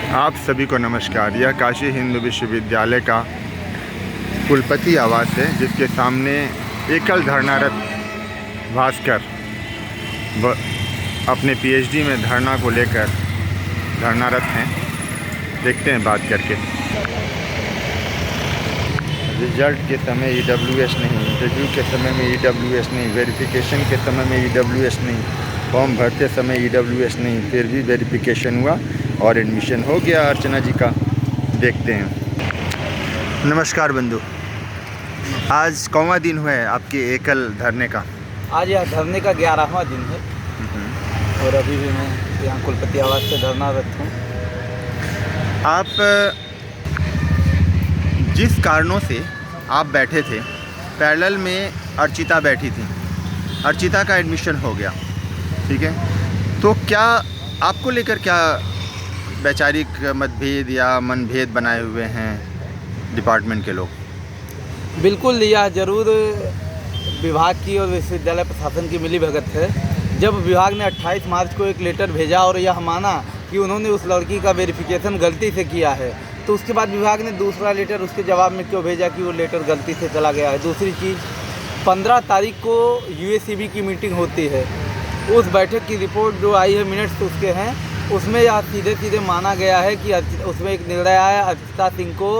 आप सभी को नमस्कार। यह काशी हिंदू विश्वविद्यालय का कुलपति आवास है, जिसके सामने एकल धरनारत भास्कर अपने पीएचडी में धरना को लेकर धरनारत हैं। देखते हैं बात करके। रिजल्ट के समय EWS नहीं, इंटरव्यू के समय में EWS नहीं, वेरिफिकेशन के समय में EWS नहीं, फॉर्म भरते समय EWS नहीं, फिर भी वेरिफिकेशन हुआ और एडमिशन हो गया अर्चना जी का। देखते हैं। नमस्कार बंधु, आज कौवा दिन हुआ है आपके एकल धरने का? आज यह धरने का 11वां दिन है और अभी भी मैं यहाँ कुलपति आवास से धरनारत हूँ। आप जिस कारणों से आप बैठे थे, पैरेलल में अर्चिता बैठी थी, अर्चिता का एडमिशन हो गया, ठीक है, तो क्या आपको लेकर क्या वैचारिक मतभेद या मनभेद बनाए हुए हैं डिपार्टमेंट के लोग? बिल्कुल, यह जरूर विभाग की और विश्वविद्यालय प्रशासन की मिली भगत है। जब विभाग ने 28 मार्च को एक लेटर भेजा और यह माना कि उन्होंने उस लड़की का वेरिफिकेशन गलती से किया है, तो उसके बाद विभाग ने दूसरा लेटर उसके जवाब में क्यों भेजा कि वो लेटर गलती से चला गया है। दूसरी चीज़, 15 तारीख को UACB की मीटिंग होती है। उस बैठक की रिपोर्ट जो आई है, मिनट्स उसके हैं, उसमें यह सीधे माना गया है कि उसमें एक निर्णय आया अर्चिता सिंह को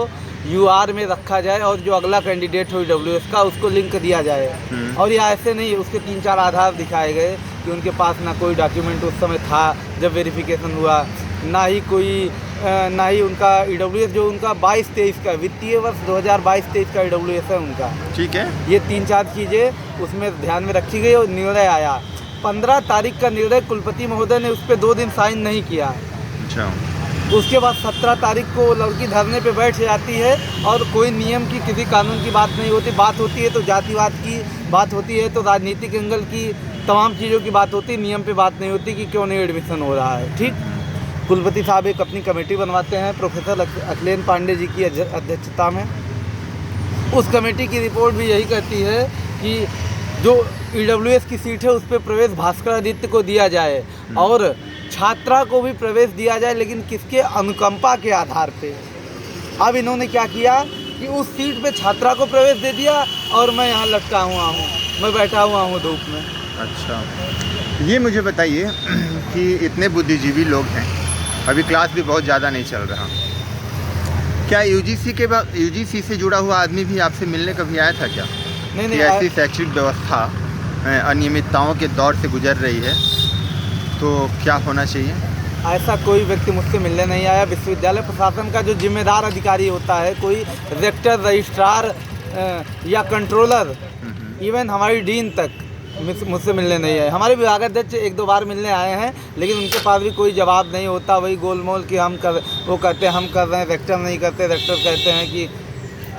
UR में रखा जाए और जो अगला कैंडिडेट हो EWS का उसको लिंक दिया जाए। और यह ऐसे नहीं, उसके 3-4 आधार दिखाए गए कि उनके पास ना कोई डॉक्यूमेंट उस समय था जब वेरिफिकेशन हुआ, ना ही उनका EWS जो उनका 22-23 का वित्तीय वर्ष 2022-23 का EWS है उनका, ठीक है। ये 3-4 चीज़ें उसमें ध्यान में रखी गई और निर्णय आया। 15 तारीख का निर्णय कुलपति महोदय ने उस पर 2 दिन साइन नहीं किया। अच्छा। उसके बाद 17 तारीख को लड़की धरने पे बैठ जाती है और कोई नियम की, किसी कानून की बात नहीं होती। बात होती है तो जातिवाद की बात होती है, तो राजनीतिक एंगल की तमाम चीज़ों की बात होती है, नियम पे बात नहीं होती कि क्यों नहीं एडमिशन हो रहा है, ठीक। कुलपति साहब एक अपनी कमेटी बनवाते हैं प्रोफेसर अखिलेन पांडे जी की अध्यक्षता में। उस कमेटी की रिपोर्ट भी यही कहती है कि जो EWS की सीट है उस पर प्रवेश भास्कर आदित्य को दिया जाए और छात्रा को भी प्रवेश दिया जाए, लेकिन किसके? अनुकंपा के आधार पे। अब इन्होंने क्या किया कि उस सीट पे छात्रा को प्रवेश दे दिया और मैं यहाँ लटका हुआ हूँ, मैं बैठा हुआ हूँ धूप में। अच्छा, ये मुझे बताइए कि इतने बुद्धिजीवी लोग हैं, अभी क्लास भी बहुत ज़्यादा नहीं चल रहा, क्या UGC से जुड़ा हुआ आदमी भी आपसे मिलने कभी आया था क्या? नहीं, ऐसी शैक्षिक व्यवस्था अनियमितताओं के दौर से गुजर रही है, तो क्या होना चाहिए? ऐसा कोई व्यक्ति मुझसे मिलने नहीं आया। विश्वविद्यालय प्रशासन का जो जिम्मेदार अधिकारी होता है, कोई रेक्टर, रजिस्ट्रार या कंट्रोलर, इवन हमारी डीन तक मुझसे मिलने नहीं आए। हमारे विभागाध्यक्ष 1-2 बार मिलने आए हैं, लेकिन उनके पास भी कोई जवाब नहीं होता। वही गोलमोल कि वो कहते हैं हम कर रहे हैं, रेक्टर नहीं करते, रेक्टर कहते हैं कि।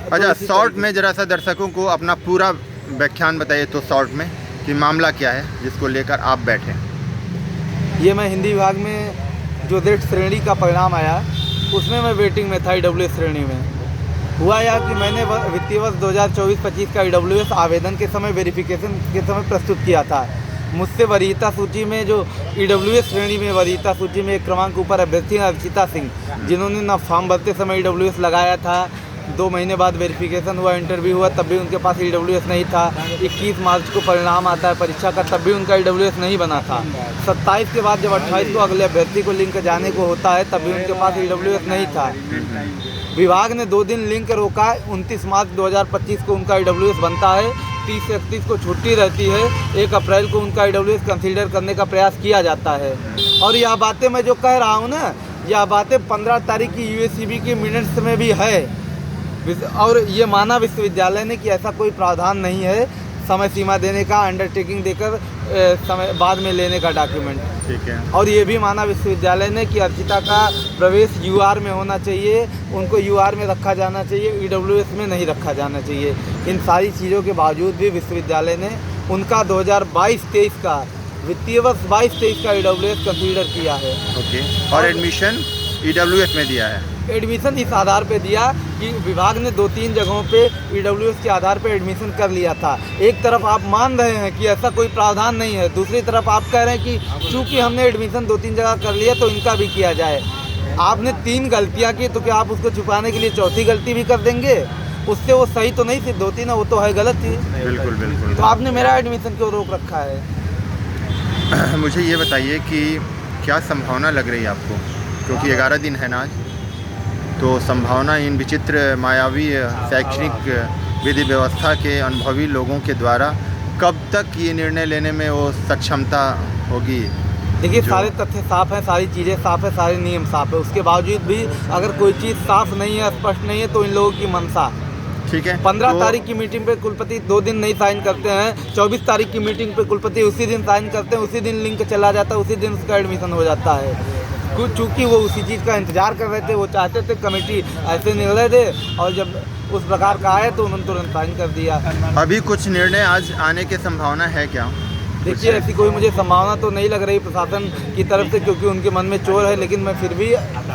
अच्छा, शॉर्ट में जरा सा दर्शकों को अपना पूरा व्याख्यान बताइए तो शॉर्ट में कि मामला क्या है जिसको लेकर आप बैठे? ये मैं हिंदी विभाग में जो रेट श्रेणी का परिणाम आया उसमें मैं वेटिंग में था। EWS श्रेणी में हुआ यह कि मैंने वित्तीय वर्ष 2024-25 का EWS आवेदन के समय, वेरिफिकेशन के समय प्रस्तुत किया था। मुझसे वरीयता सूची में जो EWS श्रेणी में वरीयता सूची में एक क्रमांक ऊपर अभ्यर्थी अर्चिता सिंह, जिन्होंने ना फॉर्म भरते समय EWS लगाया था, 2 महीने बाद वेरिफिकेशन हुआ, इंटरव्यू हुआ, तब भी उनके पास EWS नहीं था। 21 मार्च को परिणाम आता है परीक्षा का, तब भी उनका EWS नहीं बना था। 27 के बाद जब 28 को अगले अभ्यर्थी को लिंक जाने को होता है, तब भी उनके पास EWS नहीं था। विभाग ने 2 दिन लिंक रोका। 29 मार्च 2025 को उनका EWS बनता है, 30 से 31 को छुट्टी रहती है, 1 अप्रैल को उनका EWS कंसीडर करने का प्रयास किया जाता है। और यह बातें मैं जो कह रहा हूँ ना, यह बातें 15 तारीख की UACB की मिनट्स में भी है। और ये माना विश्वविद्यालय ने कि ऐसा कोई प्रावधान नहीं है समय सीमा देने का, अंडरटेकिंग देकर समय बाद में लेने का डॉक्यूमेंट, ठीक है। और ये भी माना विश्वविद्यालय ने कि अर्चिता का प्रवेश UR में होना चाहिए, उनको UR में रखा जाना चाहिए, EWS में नहीं रखा जाना चाहिए। इन सारी चीज़ों के बावजूद भी विश्वविद्यालय ने उनका 2022-23 का वित्तीय वर्ष 22-23 का EWS कंसीडर किया है। ओके। और एडमिशन EWS में दिया है? एडमिशन इस आधार पे दिया कि विभाग ने 2-3 जगहों पे EWS के आधार पे एडमिशन कर लिया था। एक तरफ आप मान रहे हैं कि ऐसा कोई प्रावधान नहीं है, दूसरी तरफ आप कह रहे हैं कि चूंकि हमने एडमिशन 2-3 जगह कर लिया तो इनका भी किया जाए। आपने 3 गलतियां की तो क्या आप उसको छुपाने के लिए चौथी गलती भी कर देंगे? उससे वो सही तो नहीं सिद्ध होती ना, वो तो है गलत ही। बिल्कुल बिल्कुल। तो आपने मेरा एडमिशन क्यों रोक रखा है? मुझे ये बताइए कि क्या संभावना लग रही है आपको, क्योंकि 11 दिन है ना आज, तो संभावना इन विचित्र मायावी शैक्षणिक विधि व्यवस्था के अनुभवी लोगों के द्वारा कब तक ये निर्णय लेने में वो सक्षमता होगी? देखिए, सारे तथ्य साफ हैं, सारी चीज़ें साफ है, सारे नियम साफ है, उसके बावजूद भी अगर कोई चीज़ साफ नहीं है, स्पष्ट नहीं है, तो इन लोगों की मंशा। ठीक है, 15 तारीख की मीटिंग पे कुलपति 2 दिन नहीं साइन करते हैं, 24 तारीख की मीटिंग पे कुलपति उसी दिन साइन करते हैं, उसी दिन लिंक चला जाता है, उसी दिन उसका एडमिशन हो जाता है। चूँकि वो उसी चीज़ का इंतजार कर रहे थे, वो चाहते थे कमेटी ऐसे निर्णय दे, और जब उस प्रकार का आया तो उन्होंने तुरंत साइन कर दिया। अभी कुछ निर्णय आज आने की संभावना है क्या? देखिए, ऐसी कोई मुझे संभावना तो नहीं लग रही प्रशासन की तरफ से, क्योंकि उनके मन में चोर है, लेकिन मैं फिर भी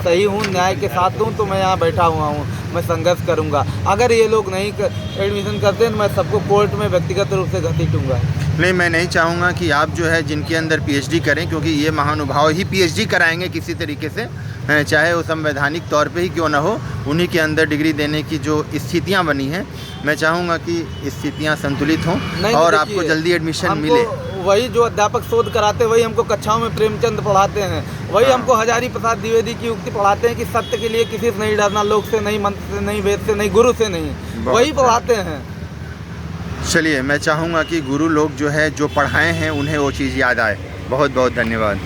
सही हूँ, न्याय के साथ हूँ, तो मैं यहाँ बैठा हुआ हूँ, मैं संघर्ष करूँगा। अगर ये लोग नहीं एडमिशन करते तो मैं सबको कोर्ट में व्यक्तिगत रूप से घसीटूँगा। नहीं, मैं नहीं चाहूँगा कि आप जो है जिनके अंदर पीएचडी करें, क्योंकि ये महानुभाव ही पीएचडी कराएंगे किसी तरीके से, चाहे वो संवैधानिक तौर पे ही क्यों ना हो, उन्हीं के अंदर डिग्री देने की जो स्थितियाँ बनी हैं, मैं चाहूँगा कि स्थितियाँ संतुलित हों और आपको जल्दी एडमिशन मिले। वही जो अध्यापक शोध कराते हैं, वही हमको कक्षाओं में प्रेमचंद पढ़ाते हैं, वही हमको हजारी प्रसाद द्विवेदी की उक्ति पढ़ाते हैं कि सत्य के लिए किसी से नहीं डरना, लोक से नहीं, मंत्र से नहीं, वेद से नहीं, गुरु से नहीं, वही पढ़ाते हैं। चलिए, मैं चाहूँगा कि गुरु लोग जो है जो पढ़ाए हैं उन्हें वो चीज़ याद आए। बहुत बहुत धन्यवाद।